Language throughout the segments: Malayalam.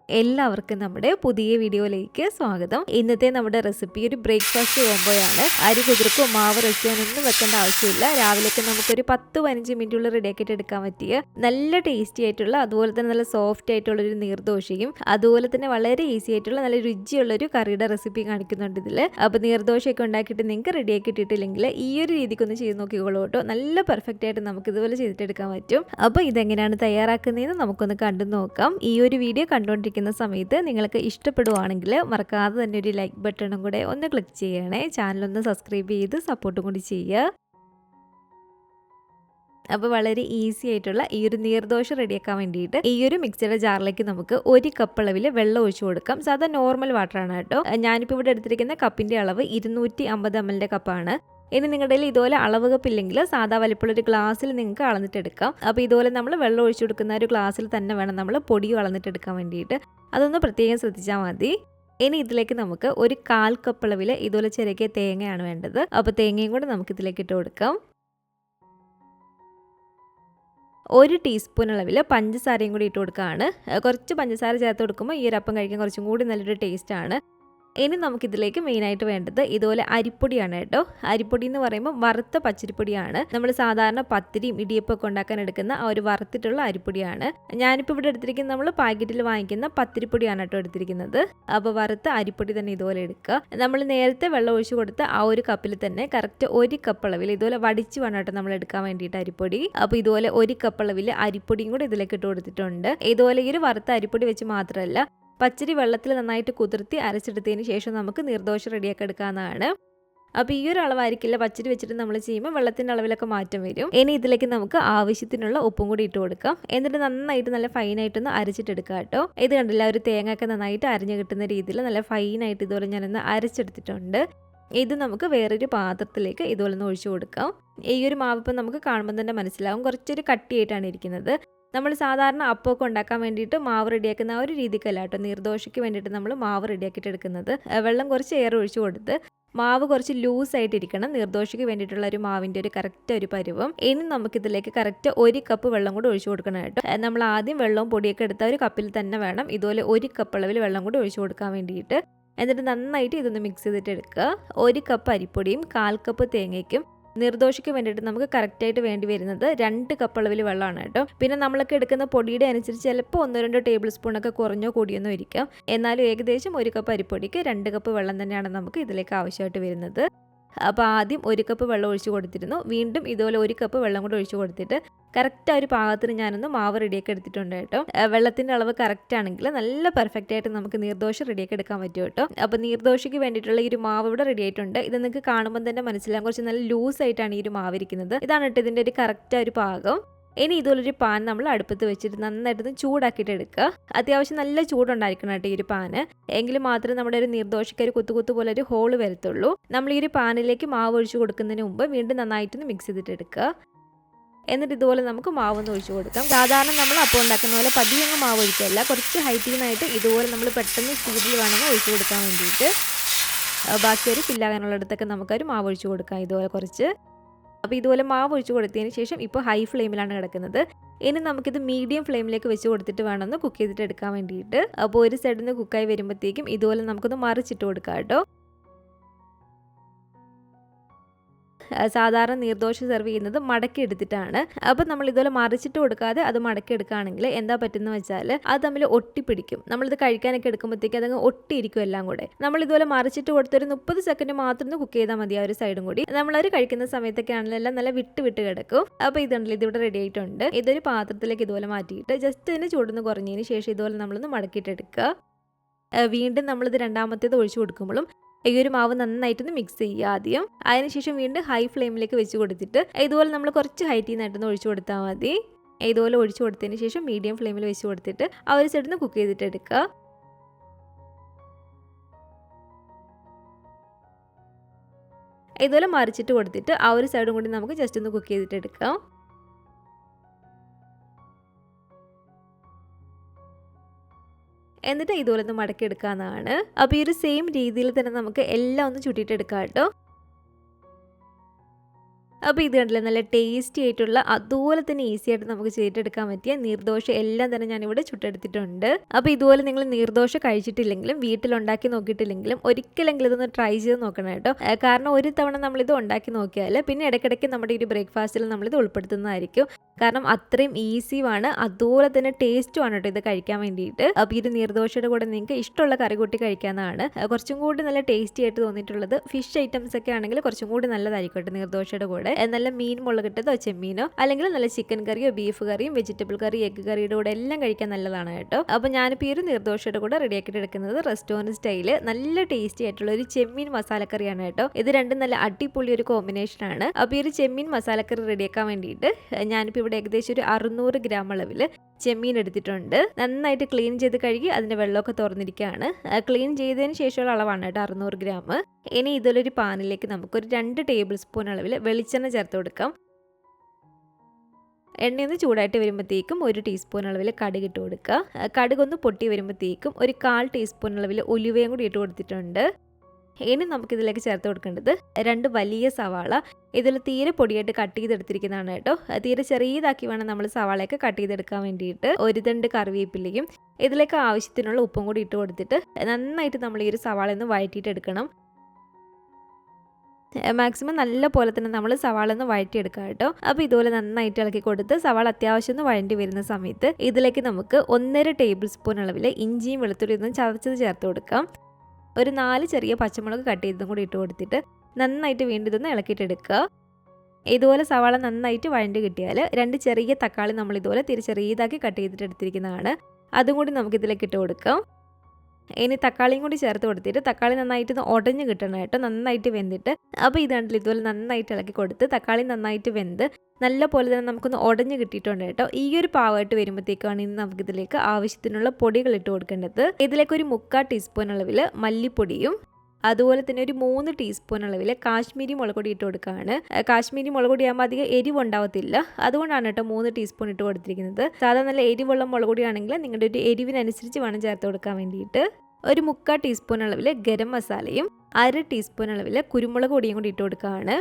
എല്ലാവർക്കും നമ്മുടെ പുതിയ വീഡിയോയിലേക്ക് സ്വാഗതം. ഇന്നത്തെ നമ്മുടെ റെസിപ്പി ഒരു ബ്രേക്ക്ഫാസ്റ്റ് കോംബോയാണ്. അരി കുതിർക്കോ മാവ് റെസിയാനൊന്നും വെക്കേണ്ട ആവശ്യമില്ല. രാവിലേക്ക് നമുക്കൊരു 10-15 മിനിറ്റുള്ള റെഡിയാക്കിയിട്ട് എടുക്കാൻ പറ്റിയ നല്ല ടേസ്റ്റി ആയിട്ടുള്ള, അതുപോലെ തന്നെ നല്ല സോഫ്റ്റ് ആയിട്ടുള്ള ഒരു നീർദോശയും, അതുപോലെ തന്നെ വളരെ ഈസി ആയിട്ടുള്ള നല്ല രുചിയുള്ള ഒരു കറിയുടെ റെസിപ്പി കാണിക്കുന്നുണ്ട് ഇതിൽ. അപ്പോൾ നീർദോശയൊക്കെ ഉണ്ടാക്കിയിട്ട് നിങ്ങൾക്ക് റെഡിയാക്കിയിട്ടില്ലെങ്കിൽ ഈ ഒരു രീതിക്കൊന്ന് ചെയ്ത് നോക്കിക്കോളൂ കേട്ടോ. നല്ല പെർഫെക്റ്റ് ആയിട്ട് നമുക്ക് ഇതുപോലെ ചെയ്തിട്ടെടുക്കാൻ പറ്റും. അപ്പോൾ ഇതെങ്ങനെയാണ് തയ്യാറാക്കുന്നതെന്ന് നമുക്കൊന്ന് കണ്ടു നോക്കാം. ഈ ഒരു വീഡിയോ കണ്ടുകൊണ്ടിരിക്കുന്ന സമയത്ത് നിങ്ങൾക്ക് ഇഷ്ടപ്പെടുവാണെങ്കിൽ മറക്കാതെ തന്നെ ഒരു ലൈക്ക് ബട്ടണും കൂടെ ഒന്ന് ക്ലിക്ക് ചെയ്യണേ. ചാനലൊന്ന് സബ്സ്ക്രൈബ് ചെയ്ത് സപ്പോർട്ടും കൂടി ചെയ്യുക. അപ്പോൾ വളരെ ഈസി ആയിട്ടുള്ള ഈ ഒരു നീർദോശ റെഡിയാക്കാൻ വേണ്ടിയിട്ട് ഈ ഒരു മിക്സിയുടെ ജാറിലേക്ക് നമുക്ക് 1 കപ്പ് അളവിൽ വെള്ളം ഒഴിച്ചു കൊടുക്കാം. സാധാ നോർമൽ വാട്ടറാണ് കേട്ടോ. ഞാനിപ്പോൾ ഇവിടെ എടുത്തിരിക്കുന്ന കപ്പിൻ്റെ അളവ് 250 ml കപ്പാണ്. ഇനി നിങ്ങളുടെ കയ്യിൽ ഇതുപോലെ അളവ് കപ്പില്ലെങ്കിൽ സാധാ വലിപ്പമുള്ള ഒരു ഗ്ലാസ്സിൽ നിങ്ങൾക്ക് അളന്നിട്ടെടുക്കാം. അപ്പോൾ ഇതുപോലെ നമ്മൾ വെള്ളം ഒഴിച്ചു കൊടുക്കുന്ന ഒരു ഗ്ലാസ്സിൽ തന്നെ വേണം നമ്മൾ പൊടിയും അളന്നിട്ടെടുക്കാൻ വേണ്ടിയിട്ട്. അതൊന്ന് പ്രത്യേകം ശ്രദ്ധിച്ചാൽ മതി. ഇനി ഇതിലേക്ക് നമുക്ക് 1/4 കപ്പ് അളവിൽ ഇതുപോലെ ചിരകിയ തേങ്ങയാണ് വേണ്ടത്. അപ്പോൾ തേങ്ങയും കൂടെ നമുക്ക് ഇതിലേക്ക് ഇട്ട് കൊടുക്കാം. 1 ടീസ്പൂൺ അളവിൽ പഞ്ചസാരയും കൂടി ഇട്ട് കൊടുക്കുകയാണ്. കുറച്ച് പഞ്ചസാര ചേർത്ത് കൊടുക്കുമ്പോൾ ഈ ഒരു അപ്പം കഴിക്കാൻ കുറച്ചും കൂടി നല്ലൊരു ടേസ്റ്റാണ്. ഇനി നമുക്കിതിലേക്ക് മെയിനായിട്ട് വേണ്ടത് ഇതുപോലെ അരിപ്പൊടിയാണ് കേട്ടോ. അരിപ്പൊടി എന്ന് പറയുമ്പോൾ വറുത്ത പച്ചരിപ്പൊടിയാണ്. നമ്മൾ സാധാരണ പത്തിരിയും ഇടിയപ്പൊക്കെ ഉണ്ടാക്കാൻ എടുക്കുന്ന ആ ഒരു വറുത്തിട്ടുള്ള അരിപ്പൊടിയാണ്. ഞാനിപ്പോൾ ഇവിടെ എടുത്തിരിക്കുന്നത് നമ്മൾ പാക്കറ്റിൽ വാങ്ങിക്കുന്ന പത്തിരിപ്പൊടിയാണ് കേട്ടോ എടുത്തിരിക്കുന്നത്. അപ്പോൾ വറുത്ത അരിപ്പൊടി തന്നെ ഇതുപോലെ എടുക്കുക. നമ്മൾ നേരത്തെ വെള്ളം ഒഴിച്ചു കൊടുത്ത ആ ഒരു കപ്പിൽ തന്നെ കറക്റ്റ് 1 കപ്പ് അളവിൽ ഇതുപോലെ വടിച്ച് വേണം കേട്ടോ നമ്മൾ എടുക്കാൻ വേണ്ടിയിട്ട് അരിപ്പൊടി. അപ്പോൾ ഇതുപോലെ 1 കപ്പ് അളവിൽ അരിപ്പൊടിയും കൂടി ഇതിലേക്ക് ഇട്ട് കൊടുത്തിട്ടുണ്ട്. ഇതുപോലെ ഈ ഒരു വറുത്ത അരിപ്പൊടി വെച്ച് മാത്രമല്ല, പച്ചരി വെള്ളത്തിൽ നന്നായിട്ട് കുതിർത്തി അരച്ചെടുത്തതിന് ശേഷം നമുക്ക് നീർദോശ റെഡിയാക്കി എടുക്കാവുന്നതാണ്. അപ്പോൾ ഈ ഒരു അളവായിരിക്കില്ല പച്ചരി വെച്ചിട്ട് നമ്മൾ ചെയ്യുമ്പോൾ വെള്ളത്തിൻ്റെ അളവിലൊക്കെ മാറ്റം വരും. ഇനി ഇതിലേക്ക് നമുക്ക് ആവശ്യത്തിനുള്ള ഉപ്പും കൂടി ഇട്ട് കൊടുക്കാം. എന്നിട്ട് നന്നായിട്ട് നല്ല ഫൈനായിട്ടൊന്ന് അരച്ചിട്ടെടുക്കുക കേട്ടോ. ഇത് കണ്ടില്ല, ഒരു തേങ്ങയൊക്കെ നന്നായിട്ട് അരിഞ്ഞു കിട്ടുന്ന രീതിയിൽ നല്ല ഫൈനായിട്ട് ഇതുപോലെ ഞാനൊന്ന് അരച്ചെടുത്തിട്ടുണ്ട്. ഇത് നമുക്ക് വേറൊരു പാത്രത്തിലേക്ക് ഇതുപോലെ ഒന്ന് ഒഴിച്ചു കൊടുക്കാം. ഈ ഒരു മാവ് ഇപ്പം നമുക്ക് കാണുമ്പോൾ തന്നെ മനസ്സിലാവും കുറച്ചൊരു കട്ടിയായിട്ടാണ് ഇരിക്കുന്നത്. നമ്മൾ സാധാരണ അപ്പമൊക്കെ ഉണ്ടാക്കാൻ വേണ്ടിയിട്ട് മാവ് റെഡിയാക്കുന്ന ആ ഒരു രീതിക്കല്ല കേട്ടോ നീർദോശയ്ക്ക് വേണ്ടിയിട്ട് നമ്മൾ മാവ് റെഡിയാക്കിയിട്ട് എടുക്കുന്നത്. വെള്ളം കുറച്ച് ഏറെ ഒഴിച്ചു കൊടുത്ത് മാവ് കുറച്ച് ലൂസായിട്ടിരിക്കണം. നീർദോശയ്ക്ക് വേണ്ടിയിട്ടുള്ള ഒരു മാവിൻ്റെ ഒരു കറക്റ്റ് ഒരു പരുവം. ഇനി നമുക്കിതിലേക്ക് കറക്റ്റ് 1 കപ്പ് വെള്ളം കൂടി ഒഴിച്ചു കൊടുക്കണം കേട്ടോ. നമ്മൾ ആദ്യം വെള്ളവും പൊടിയൊക്കെ എടുത്ത ഒരു കപ്പിൽ തന്നെ വേണം ഇതുപോലെ 1 കപ്പ് അളവിൽ വെള്ളം കൂടി ഒഴിച്ചു കൊടുക്കാൻ വേണ്ടിയിട്ട്. എന്നിട്ട് നന്നായിട്ട് ഇതൊന്ന് മിക്സ് ചെയ്തിട്ട് എടുക്കുക. 1 കപ്പ് അരിപ്പൊടിയും 1/4 കപ്പ് തേങ്ങയ്ക്കും നീർദോശയ്ക്ക് വേണ്ടിയിട്ട് നമുക്ക് കറക്റ്റായിട്ട് വേണ്ടി വരുന്നത് 2 കപ്പ് അളവിൽ വെള്ളമാണ് കേട്ടോ. പിന്നെ നമ്മളൊക്കെ എടുക്കുന്ന പൊടിയുടെ അനുസരിച്ച് ചിലപ്പോൾ 1-2 ടേബിൾ സ്പൂണൊക്കെ കുറഞ്ഞോ കൂടിയൊന്നും ഇരിക്കാം. എന്നാലും ഏകദേശം 1 കപ്പ് അരിപ്പൊടിക്ക് 2 കപ്പ് വെള്ളം തന്നെയാണ് നമുക്ക് ഇതിലേക്ക് ആവശ്യമായിട്ട് വരുന്നത്. അപ്പോൾ ആദ്യം 1 കപ്പ് വെള്ളം ഒഴിച്ചു കൊടുത്തിരുന്നു. വീണ്ടും ഇതുപോലെ 1 കപ്പ് വെള്ളം കൂടി ഒഴിച്ചു കൊടുത്തിട്ട് കറക്റ്റ് ആ ഒരു പാകത്തിന് ഞാനൊന്ന് മാവ് റെഡിയാക്കി എടുത്തിട്ടുണ്ട് കേട്ടോ. വെള്ളത്തിൻ്റെ അളവ് കറക്റ്റ് ആണെങ്കിൽ നല്ല പെർഫെക്റ്റ് ആയിട്ട് നമുക്ക് നീർദോശ റെഡിയാക്കി എടുക്കാൻ പറ്റും കേട്ടോ. അപ്പോൾ നീർദോശയ്ക്ക് വേണ്ടിയിട്ടുള്ള ഈ ഒരു മാവ് ഇവിടെ റെഡി ആയിട്ടുണ്ട്. ഇത് നിങ്ങൾക്ക് കാണുമ്പോൾ തന്നെ മനസ്സിലാകും കുറച്ച് നല്ല ലൂസായിട്ടാണ് ഈ ഒരു മാവ് ഇരിക്കുന്നത്. ഇതാണ് കേട്ടോ ഇതിൻ്റെ ഒരു കറക്റ്റ് ഒരു പാകം. ഇനി ഇതുപോലൊരു പാൻ നമ്മൾ അടുപ്പത്ത് വെച്ചിട്ട് നന്നായിട്ടൊന്ന് ചൂടാക്കിയിട്ട് എടുക്കുക. അത്യാവശ്യം നല്ല ചൂടുണ്ടായിരിക്കണം കേട്ടോ ഈ ഒരു പാന്. എങ്കിൽ മാത്രമേ നമ്മുടെ ഒരു നീർദോശയ്ക്ക് ഒരു കുത്തു പോലെ ഒരു ഹോള് വരത്തുള്ളൂ. നമ്മൾ ഈ ഒരു പാനിലേക്ക് മാവ് ഒഴിച്ചു കൊടുക്കുന്നതിന് മുമ്പ് വീണ്ടും നന്നായിട്ടൊന്ന് മിക്സ് ചെയ്തിട്ട് എടുക്കുക. എന്നിട്ട് ഇതുപോലെ നമുക്ക് മാവൊന്ന് ഒഴിച്ചു കൊടുക്കാം. സാധാരണ നമ്മൾ അപ്പം ഉണ്ടാക്കുന്ന പോലെ പതിയങ്ങ് മാവ് ഒഴിക്കുകയല്ല, കുറച്ച് ഹൈറ്റിൽ നിന്നായിട്ട് ഇതുപോലെ നമ്മൾ പെട്ടെന്ന് സ്പീഡിൽ വേണമെങ്കിൽ ഒഴിച്ചു കൊടുക്കാൻ വേണ്ടിയിട്ട്. ബാക്കി ഒരു ഫില്ലാകാനുള്ളിടത്തൊക്കെ നമുക്കൊരു മാവ് ഒഴിച്ചു കൊടുക്കാം ഇതുപോലെ കുറച്ച്. അപ്പോൾ ഇതുപോലെ മാവ് ഒഴിച്ചു കൊടുത്തതിന് ശേഷം ഇപ്പോൾ ഹൈ ഫ്ലെയിമിലാണ് കിടക്കുന്നത്. ഇനി നമുക്കിത് മീഡിയം ഫ്ലെയിമിലേക്ക് വെച്ച് കൊടുത്തിട്ട് വേണമെന്ന് കുക്ക് ചെയ്തിട്ട് എടുക്കാൻ വേണ്ടിയിട്ട്. അപ്പോൾ ഒരു സൈഡിൽ നിന്ന് കുക്കായി വരുമ്പോഴത്തേക്കും ഇതുപോലെ നമുക്കൊന്ന് മറിച്ചിട്ട് കൊടുക്കാം കേട്ടോ. സാധാരണ നീർദോശ സെർവ് ചെയ്യുന്നത് മടക്കി എടുത്തിട്ടാണ്. അപ്പോൾ നമ്മൾ ഇതുപോലെ മറിച്ചിട്ട് കൊടുക്കാതെ അത് മടക്കി എടുക്കുകയാണെങ്കിൽ എന്താ പറ്റുന്നത് വെച്ചാൽ അത് തമ്മിൽ ഒട്ടിപ്പിടിക്കും. നമ്മളിത് കഴിക്കാനൊക്കെ എടുക്കുമ്പോഴത്തേക്ക് അതങ്ങ് ഒട്ടിയിരിക്കും എല്ലാം കൂടെ. നമ്മൾ ഇതുപോലെ മറിച്ചിട്ട് കൊടുത്തൊരു 30 സെക്കൻഡ് മാത്രം കുക്ക് ചെയ്താൽ മതി ആ ഒരു സൈഡും കൂടി. നമ്മളത് കഴിക്കുന്ന സമയത്തൊക്കെ ആണെങ്കിലും എല്ലാം നല്ല വിട്ട് കിടക്കും. അപ്പോൾ ഇതുണ്ടല്ലോ ഇതിവിടെ റെഡി ആയിട്ടുണ്ട്. ഇതൊരു പാത്രത്തിലേക്ക് ഇതുപോലെ മാറ്റിയിട്ട് ജസ്റ്റ് ഇതിന് ചൂടൊന്ന് കുറഞ്ഞതിന് ശേഷം ഇതുപോലെ നമ്മളൊന്ന് മടക്കിയിട്ടെടുക്കുക. വീണ്ടും നമ്മളിത് രണ്ടാമത്തേത് ഒഴിച്ചു കൊടുക്കുമ്പോഴും ഈ ഒരു മാവ് നന്നായിട്ടൊന്ന് മിക്സ് ചെയ്യുക ആദ്യം. അതിനുശേഷം വീണ്ടും ഹൈ ഫ്ലെയിമിലേക്ക് വെച്ച് കൊടുത്തിട്ട് ഇതുപോലെ നമ്മൾ കുറച്ച് ഹൈറ്റിൽ നിന്നായിട്ടൊന്ന് ഒഴിച്ചു കൊടുത്താൽ മതി. ഇതുപോലെ ഒഴിച്ചു കൊടുത്തതിന് ശേഷം മീഡിയം ഫ്ലെയിമിൽ വെച്ച് കൊടുത്തിട്ട് ആ ഒരു സൈഡിൽ നിന്ന് കുക്ക് ചെയ്തിട്ട് എടുക്കുക. ഇതുപോലെ മറിച്ചിട്ട് കൊടുത്തിട്ട് ആ ഒരു സൈഡും കൂടി നമുക്ക് ജസ്റ്റ് ഒന്ന് കുക്ക് ചെയ്തിട്ട് എടുക്കാം. എന്നിട്ട് ഇതുപോലെ ഒന്ന് മടക്കി എടുക്കാവുന്നതാണ്. അപ്പോൾ ഈ ഒരു സെയിം രീതിയിൽ തന്നെ നമുക്ക് എല്ലാം ഒന്ന് ചുട്ടിട്ടെടുക്കാം കേട്ടോ. അപ്പോൾ ഇത് കണ്ടില്ലേ, നല്ല ടേസ്റ്റി ആയിട്ടുള്ള അതുപോലെ തന്നെ ഈസി ആയിട്ട് നമുക്ക് ചെയ്തെടുക്കാൻ പറ്റിയ നീർദോശ എല്ലാം തന്നെ ഞാനിവിടെ ചുട്ടെടുത്തിട്ടുണ്ട്. അപ്പോൾ ഇതുപോലെ നിങ്ങൾ നീർദോശ കഴിച്ചിട്ടില്ലെങ്കിലും വീട്ടിലുണ്ടാക്കി നോക്കിയിട്ടില്ലെങ്കിലും ഒരിക്കലെങ്കിലും ഇതൊന്ന് ട്രൈ ചെയ്ത് നോക്കണം കേട്ടോ. കാരണം ഒരു തവണ നമ്മളിത് ഉണ്ടാക്കി നോക്കിയാൽ പിന്നെ ഇടയ്ക്കിടയ്ക്ക് നമ്മുടെ ഈ ഒരു ബ്രേക്ക്ഫാസ്റ്റിൽ നമ്മളിത് ഉൾപ്പെടുത്തുന്നതായിരിക്കും. കാരണം അത്രയും ഈസിയുമാണ്, അതുപോലെ തന്നെ ടേസ്റ്റുമാണ് കേട്ടോ ഇത് കഴിക്കാൻ വേണ്ടിയിട്ട്. അപ്പോൾ ഈ ഒരു നീർദോശയുടെ കൂടെ നിങ്ങൾക്ക് ഇഷ്ടമുള്ള കറി കൂട്ടി കഴിക്കാവുന്നതാണ്. കുറച്ചും കൂടി നല്ല ടേസ്റ്റി ആയിട്ട് തോന്നിയിട്ടുള്ളത് ഫിഷ് ഐറ്റംസ് ഒക്കെ ആണെങ്കിൽ കുറച്ചും കൂടി നല്ലതായിരിക്കും കേട്ടോ നീർദോശയുടെ കൂടെ. നല്ല മീൻ മുളകിട്ടതോ ചെമ്മീനോ അല്ലെങ്കിൽ നല്ല ചിക്കൻ കറിയോ ബീഫ് കറിയും വെജിറ്റബിൾ കറി എഗ് കറിയുടെ കൂടെ എല്ലാം കഴിക്കാൻ നല്ലതാണ് കേട്ടോ. അപ്പോൾ ഞാനിപ്പോൾ ഈ ഒരു നീർദോശയുടെ കൂടെ റെഡിയാക്കിയിട്ട് എടുക്കുന്നത് റെസ്റ്റോറൻറ്റ് സ്റ്റൈല് നല്ല ടേസ്റ്റി ആയിട്ടുള്ള ഒരു ചെമ്മീൻ മസാലക്കറിയാണ് കേട്ടോ. ഇത് രണ്ടും നല്ല അടിപൊളി ഒരു കോമ്പിനേഷൻ ആണ്. അപ്പോൾ ഈ ഒരു ചെമ്മീൻ മസാലക്കറി റെഡിയാക്കാൻ വേണ്ടിയിട്ട് ഞാനിപ്പോൾ ഇവിടെ ഏകദേശം ഒരു 600 ഗ്രാം അളവിൽ ചെമ്മീൻ എടുത്തിട്ടുണ്ട്. നന്നായിട്ട് ക്ലീൻ ചെയ്ത് കഴുകി അതിൻ്റെ വെള്ളമൊക്കെ തുറന്നിരിക്കുകയാണ്. ക്ലീൻ ചെയ്തതിന് ശേഷമുള്ള അളവാണ് കേട്ടോ 600 ഗ്രാം. ഇനി ഇതിലൊരു പാനിലേക്ക് നമുക്കൊരു 2 ടേബിൾ സ്പൂൺ അളവിൽ വെളിച്ചെണ്ണ ചേർത്ത് കൊടുക്കാം. എണ്ണയൊന്ന് ചൂടായിട്ട് വരുമ്പോഴത്തേക്കും 1 ടീസ്പൂൺ അളവിൽ കടുക് ഇട്ട് കൊടുക്കുക. കടുകൊന്ന് പൊട്ടി വരുമ്പോഴത്തേക്കും ഒരു 1/4 ടീസ്പൂൺ അളവിൽ ഉലുവയും കൂടി ഇട്ട് കൊടുത്തിട്ടുണ്ട്. ഇനി നമുക്കിതിലേക്ക് ചേർത്ത് കൊടുക്കേണ്ടത് 2 വലിയ സവാള. ഇതിൽ തീരെ പൊടിയായിട്ട് കട്ട് ചെയ്തെടുത്തിരിക്കുന്നതാണ് കേട്ടോ. തീരെ ചെറിയതാക്കി വേണം നമ്മൾ സവാളയൊക്കെ കട്ട് ചെയ്തെടുക്കാൻ വേണ്ടിയിട്ട്. 1 തണ്ട് കറിവേപ്പിലയും ഇതിലേക്ക് ആവശ്യത്തിനുള്ള ഉപ്പും കൂടി ഇട്ട് കൊടുത്തിട്ട് നന്നായിട്ട് നമ്മൾ ഈ ഒരു സവാള ഒന്ന് വഴറ്റിയിട്ട് എടുക്കണം. മാക്സിമം നല്ല പോലെ തന്നെ നമ്മൾ സവാള ഒന്ന് വഴറ്റിയെടുക്കുക കേട്ടോ. അപ്പോൾ ഇതുപോലെ നന്നായിട്ട് ഇളക്കി കൊടുത്ത് സവാള അത്യാവശ്യം ഒന്ന് വഴണ്ടി വരുന്ന സമയത്ത് ഇതിലേക്ക് നമുക്ക് 1.5 ടേബിൾ സ്പൂൺ അളവിൽ ഇഞ്ചിയും വെളുത്തുള്ളിയും ഒന്നും ചതച്ചത് ചേർത്ത് കൊടുക്കാം. ഒരു 4 ചെറിയ പച്ചമുളക് കട്ട് ചെയ്തതും കൂടി ഇട്ട് കൊടുത്തിട്ട് നന്നായിട്ട് വീണ്ടും ഇതൊന്ന് ഇളക്കിയിട്ടെടുക്കുക. ഇതുപോലെ സവാള നന്നായിട്ട് വഴണ്ടി കിട്ടിയാൽ 2 ചെറിയ തക്കാളി നമ്മൾ ഇതുപോലെ ചെറിയതാക്കി കട്ട് ചെയ്തിട്ട് എടുത്തിരിക്കുന്നതാണ്. അതും കൂടി നമുക്കിതിലേക്ക് ഇട്ട് കൊടുക്കാം. ഇനി തക്കാളിയും കൂടി ചേർത്ത് കൊടുത്തിട്ട് തക്കാളി നന്നായിട്ട് ഉടഞ്ഞ് കിട്ടണം കേട്ടോ, നന്നായിട്ട് വെന്തിട്ട്. അപ്പോൾ ഇതാണ്ടില്ല ഇതുപോലെ നന്നായിട്ട് ഇളക്കി കൊടുത്ത് തക്കാളി നന്നായിട്ട് വെന്ത് നല്ല പോലെ തന്നെ നമുക്കൊന്ന് ഉടഞ്ഞ് കിട്ടിയിട്ടുണ്ട് കേട്ടോ. ഈ ഒരു പാവമായിട്ട് വരുമ്പോഴത്തേക്കാണ് ഇനി നമുക്കിതിലേക്ക് ആവശ്യത്തിനുള്ള പൊടികൾ ഇട്ട് കൊടുക്കേണ്ടത്. ഇതിലേക്ക് ഒരു 3/4 ടീസ്പൂൺ അളവിൽ മല്ലിപ്പൊടിയും അതുപോലെ തന്നെ ഒരു 3 ടീസ്പൂൺ അളവിൽ കാശ്മീരി മുളക് പൊടി ഇട്ട് കൊടുക്കുകയാണ്. കാശ്മീരി മുളക് പൊടി ആകുമ്പോൾ അധികം എരിവ് ഉണ്ടാവത്തില്ല, അതുകൊണ്ടാണ് കേട്ടോ 3 ടീസ്പൂൺ ഇട്ട് കൊടുത്തിരിക്കുന്നത്. സാധാരണ നല്ല എരിവുള്ള മുളക് പൊടിയാണെങ്കിൽ നിങ്ങളുടെ ഒരു എരിവിനനുസരിച്ച് വേണം ചേർത്ത് കൊടുക്കാൻ വേണ്ടിയിട്ട്. ഒരു 3/4 ടീസ്പൂൺ അളവിൽ ഗരം മസാലയും 1/2 ടീസ്പൂൺ അളവിൽ കുരുമുളക് പൊടിയും കൂടി ഇട്ട് കൊടുക്കുകയാണ്.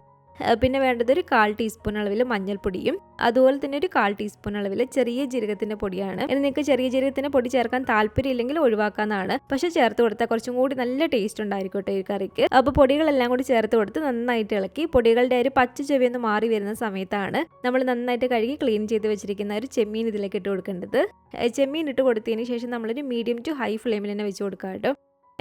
പിന്നെ വേണ്ടത് ഒരു 1/4 ടീസ്പൂൺ അളവിൽ മഞ്ഞൾപ്പൊടിയും അതുപോലെ തന്നെ ഒരു 1/4 ടീസ്പൂൺ അളവിൽ ചെറിയ ജീരകത്തിന്റെ പൊടിയാണ്. ഇനി നിങ്ങൾക്ക് ചെറിയ ജീരകത്തിന്റെ പൊടി ചേർക്കാൻ താല്പര്യം ഇല്ലെങ്കിൽ ഒഴിവാക്കാവുന്നതാണ്. പക്ഷെ ചേർത്ത് കൊടുത്താൽ കുറച്ചും കൂടി നല്ല ടേസ്റ്റ് ഉണ്ടായിരിക്കട്ടെ ഈ കറിക്ക്. അപ്പോൾ പൊടികളെല്ലാം കൂടി ചേർത്ത് കൊടുത്ത് നന്നായിട്ട് ഇളക്കി പൊടികളുടെ ഒരു പച്ച ചെവിയൊന്ന് മാറി വരുന്ന സമയത്താണ് നമ്മൾ നന്നായിട്ട് കഴുകി ക്ലീൻ ചെയ്ത് വെച്ചിരിക്കുന്ന ഒരു ചെമ്മീൻ ഇതിലേക്ക് ഇട്ട് കൊടുക്കേണ്ടത്. ചെമ്മീൻ ഇട്ട് കൊടുത്തതിന് ശേഷം നമ്മളൊരു മീഡിയം ടു ഹൈ ഫ്ലെയിമിൽ തന്നെ വെച്ച് കൊടുക്കാം കേട്ടോ.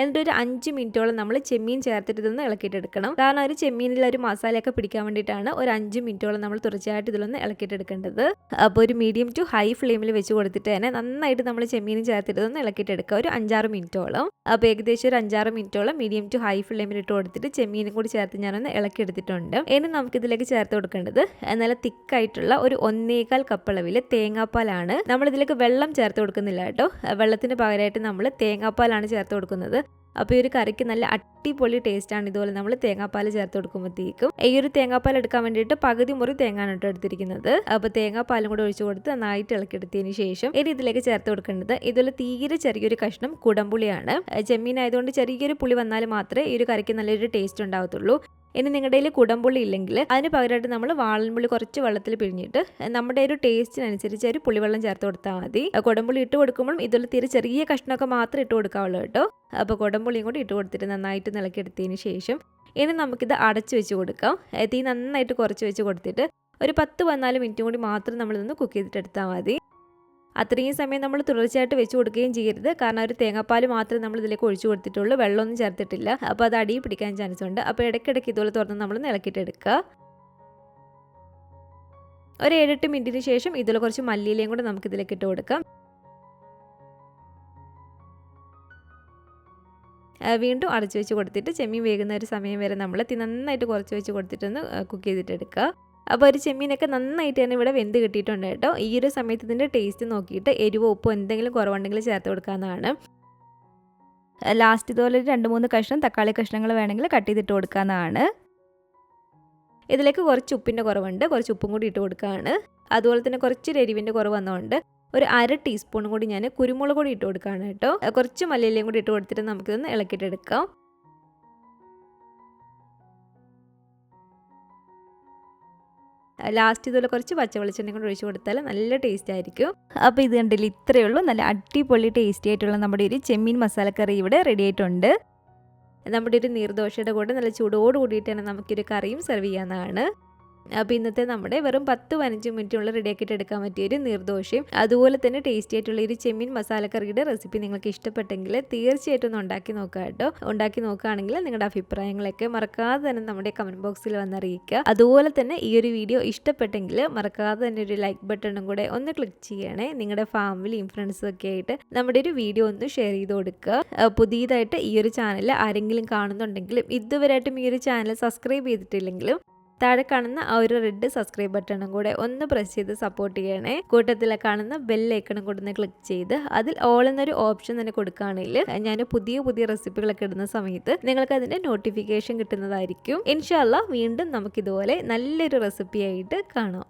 എന്നിട്ട് ഒരു 5 മിനിറ്റോളം നമ്മൾ ചെമ്മീൻ ചേർത്തിട്ട് ഇതൊന്ന് ഇളക്കിയിട്ടെടുക്കണം. കാരണം ഒരു ചെമ്മീനിൽ ഒരു മസാലയൊക്കെ പിടിക്കാൻ വേണ്ടിയിട്ടാണ് ഒരു 5 മിനിറ്റോളം നമ്മൾ തുടർച്ചയായിട്ട് ഇതിലൊന്ന് ഇളക്കിയിട്ടെടുക്കേണ്ടത്. അപ്പോൾ ഒരു മീഡിയം ടു ഹൈ ഫ്ലെയിമിൽ വെച്ച് കൊടുത്തിട്ട് തന്നെ നന്നായിട്ട് നമ്മൾ ചെമ്മീനും ചേർത്തിട്ട് ഇതൊന്ന് ഇളക്കിയിട്ടെടുക്കുക ഒരു 5-6 മിനിറ്റോളം. അപ്പോൾ ഏകദേശം ഒരു 5-6 മിനിറ്റോളം മീഡിയം ടു ഹൈ ഫ്ലെയിമിൽ ഇട്ട് കൊടുത്തിട്ട് ചെമ്മീനും കൂടി ചേർത്ത് ഞാനൊന്ന് ഇളക്കിയെടുത്തിട്ടുണ്ട്. ഇനി നമുക്കിതിലേക്ക് ചേർത്ത് കൊടുക്കേണ്ടത് നല്ല തിക്കായിട്ടുള്ള ഒരു 1.25 കപ്പ് അളവിൽ തേങ്ങാപ്പാലാണ്. നമ്മളിതിലേക്ക് വെള്ളം ചേർത്ത് കൊടുക്കുന്നില്ല കേട്ടോ. വെള്ളത്തിന് പകരമായിട്ട് നമ്മൾ തേങ്ങാപ്പാലാണ് ചേർത്ത് കൊടുക്കുന്നത്. അപ്പോൾ ഈ ഒരു കറിക്ക് നല്ല അടിപൊളി ടേസ്റ്റാണ് ഇതുപോലെ നമ്മൾ തേങ്ങാപ്പാൽ ചേർത്ത് കൊടുക്കുമ്പോഴത്തേക്കും. ഈ ഒരു തേങ്ങാപ്പാൽ എടുക്കാൻ വേണ്ടിയിട്ട് പകുതി മുറി തേങ്ങാണ് കേട്ടോ എടുത്തിരിക്കുന്നത്. അപ്പോൾ തേങ്ങാപ്പാലും കൂടെ ഒഴിച്ചു കൊടുത്ത് നന്നായിട്ട് ഇളക്കിയെടുത്തതിന് ശേഷം ഇനി ഇതിലേക്ക് ചേർത്ത് കൊടുക്കേണ്ടത് ഇതുപോലെ തീരെ ചെറിയൊരു കഷ്ണം കുടംപുളിയാണ്. ചെമ്മീൻ ആയതുകൊണ്ട് ചെറിയൊരു പുളി വന്നാൽ മാത്രമേ ഈ ഒരു കറിക്ക് നല്ലൊരു ടേസ്റ്റ് ഉണ്ടാവത്തുള്ളൂ. ഇനി നിങ്ങളുടെ കയ്യിൽ കുടംപുള്ളി ഇല്ലെങ്കിൽ അതിന് പകരമായിട്ട് നമ്മൾ വാളൻപുള്ളി കുറച്ച് വെള്ളത്തിൽ പിഴിഞ്ഞിട്ട് നമ്മുടെ ഒരു ടേസ്റ്റിനനുസരിച്ച് ഒരു പുളിവെള്ളം ചേർത്ത് കൊടുത്താൽ മതി. കുടംപുള്ളി ഇട്ട് കൊടുക്കുമ്പോൾ ഇതിൽ തീരെ ചെറിയ കഷ്ണമൊക്കെ മാത്രമേ ഇട്ട് കൊടുക്കാവുള്ളൂ കേട്ടോ. അപ്പോൾ കുടംപുള്ളിയും കൂടി ഇട്ട് കൊടുത്തിട്ട് നന്നായിട്ട് ഇളക്കിയെടുത്തതിന് ശേഷം ഇനി നമുക്കിത് അടച്ച് വെച്ച് കൊടുക്കാം. തീ നന്നായിട്ട് കുറച്ച് വെച്ച് കൊടുത്തിട്ട് ഒരു 10-14 മിനിറ്റും കൂടി മാത്രം നമ്മളിതൊന്ന് കുക്ക് ചെയ്തിട്ടെടുത്താൽ മതി. അത്രയും സമയം നമ്മൾ തുടർച്ചയായിട്ട് വെച്ച് കൊടുക്കുകയും ചെയ്യരുത്. കാരണം ഒരു തേങ്ങാപ്പാൽ മാത്രമേ നമ്മൾ ഇതിലേക്ക് ഒഴിച്ചു കൊടുത്തിട്ടുള്ളൂ, വെള്ളമൊന്നും ചേർത്തിട്ടില്ല. അപ്പോൾ അത് അടിയിൽ പിടിക്കാൻ ചാൻസ് ഉണ്ട്. അപ്പോൾ ഇടയ്ക്കിടയ്ക്ക് ഇതുപോലെ തുറന്ന് നമ്മൾ ഇളക്കിയിട്ടെടുക്കുക. ഒരു 7-8 മിനിറ്റിന് ശേഷം ഇതിൽ കുറച്ച് മല്ലിയിലയും കൂടെ നമുക്കിതിലേക്ക് ഇട്ട് കൊടുക്കാം. വീണ്ടും അടച്ചു വെച്ച് കൊടുത്തിട്ട് ചെമ്മീൻ വേകുന്ന ഒരു സമയം വരെ നമ്മൾ നന്നായിട്ട് കുറച്ച് വെച്ച് കൊടുത്തിട്ടൊന്ന് കുക്ക് ചെയ്തിട്ടെടുക്കുക. അപ്പോൾ ഒരു ചെമ്മീനൊക്കെ നന്നായിട്ട് തന്നെ ഇവിടെ വെന്ത് കിട്ടിയിട്ടുണ്ട് കേട്ടോ. ഈ ഒരു സമയത്ത് ഇതിൻ്റെ ടേസ്റ്റ് നോക്കിയിട്ട് എരിവോ ഉപ്പോ എന്തെങ്കിലും കുറവുണ്ടെങ്കിൽ ചേർത്ത് കൊടുക്കാവുന്നതാണ്. ലാസ്റ്റ് ഇതുപോലെ 2-3 കഷ്ണം തക്കാളി കഷ്ണങ്ങൾ വേണമെങ്കിൽ കട്ട് ചെയ്തിട്ട് കൊടുക്കാവുന്നതാണ്. ഇതിലേക്ക് കുറച്ച് ഉപ്പിൻ്റെ കുറവുണ്ട്, കുറച്ച് ഉപ്പും കൂടി ഇട്ട് കൊടുക്കുകയാണ്. അതുപോലെ തന്നെ കുറച്ചൊരു എരിവിൻ്റെ കുറവ് വന്നതുകൊണ്ട് ഒരു 1/2 ടീസ്പൂൺ കൂടി ഞാൻ കുരുമുളക് പൊടി ഇട്ട് കൊടുക്കുകയാണ് കേട്ടോ. കുറച്ച് മല്ലിയിലയും കൂടി ഇട്ട് കൊടുത്തിട്ട് നമുക്കിതൊന്ന് ഇളക്കിയിട്ടെടുക്കാം. ലാസ്റ്റ് ഇതുപോലെ കുറച്ച് പച്ച വെളിച്ചെണ്ണ കൊണ്ട് ഒഴിച്ച് കൊടുത്താൽ നല്ല ടേസ്റ്റ് ആയിരിക്കും. അപ്പോൾ ഇത് കണ്ടില്ല, ഇത്രയേ ഉള്ളൂ. നല്ല അടിപൊളി ടേസ്റ്റി ആയിട്ടുള്ള നമ്മുടെ ഒരു ചെമ്മീൻ മസാലക്കറി ഇവിടെ റെഡി ആയിട്ടുണ്ട്. നമ്മുടെ ഒരു നീർദോശയുടെ കൂടെ നല്ല ചൂടോട് കൂടിയിട്ട് തന്നെ നമുക്കൊരു കറിയും സെർവ് ചെയ്യാവുന്നതാണ്. അപ്പോൾ ഇന്നത്തെ നമ്മുടെ വെറും 10-15 മിനിറ്റുള്ള റെഡിയാക്കിയിട്ട് എടുക്കാൻ പറ്റിയൊരു നീർദോശയും അതുപോലെ തന്നെ ടേസ്റ്റി ആയിട്ടുള്ള ഒരു ചെമ്മീൻ മസാലക്കറിയുടെ റെസിപ്പി നിങ്ങൾക്ക് ഇഷ്ടപ്പെട്ടെങ്കിൽ തീർച്ചയായിട്ടും ഒന്ന് ഉണ്ടാക്കി നോക്കുക കേട്ടോ. ഉണ്ടാക്കി നോക്കുകയാണെങ്കിൽ നിങ്ങളുടെ അഭിപ്രായങ്ങളൊക്കെ മറക്കാതെ തന്നെ നമ്മുടെ കമൻറ്റ് ബോക്സിൽ വന്നറിയിക്കുക. അതുപോലെ തന്നെ ഈ ഒരു വീഡിയോ ഇഷ്ടപ്പെട്ടെങ്കിൽ മറക്കാതെ തന്നെ ഒരു ലൈക്ക് ബട്ടണും കൂടെ ഒന്ന് ക്ലിക്ക് ചെയ്യണേ. നിങ്ങളുടെ ഫാമിലിയും ഫ്രണ്ട്സും ഒക്കെ ആയിട്ട് നമ്മുടെ ഒരു വീഡിയോ ഒന്ന് ഷെയർ ചെയ്ത് കൊടുക്കുക. പുതിയതായിട്ട് ഈ ഒരു ചാനൽ ആരെങ്കിലും കാണുന്നുണ്ടെങ്കിലും ഇതുവരെയായിട്ടും ഈ ഒരു ചാനൽ സബ്സ്ക്രൈബ് ചെയ്തിട്ടില്ലെങ്കിലും താഴെ കാണുന്ന ആ ഒരു റെഡ് സബ്സ്ക്രൈബ് ബട്ടണും കൂടെ ഒന്ന് പ്രസ് ചെയ്ത് സപ്പോർട്ട് ചെയ്യണേ. കൂട്ടത്തിൽ കാണുന്ന ബെല്ലൈക്കണും കൂടെ ഒന്ന് ക്ലിക്ക് ചെയ്ത് അതിൽ ഓൾ എന്നൊരു ഓപ്ഷൻ തന്നെ കൊടുക്കുകയാണെങ്കിൽ ഞാൻ പുതിയ റെസിപ്പികളൊക്കെ ഇടുന്ന സമയത്ത് നിങ്ങൾക്ക് അതിൻ്റെ നോട്ടിഫിക്കേഷൻ കിട്ടുന്നതായിരിക്കും. ഇൻഷാ അല്ലാഹ് വീണ്ടും നമുക്കിതുപോലെ നല്ലൊരു റെസിപ്പി ആയിട്ട് കാണാം.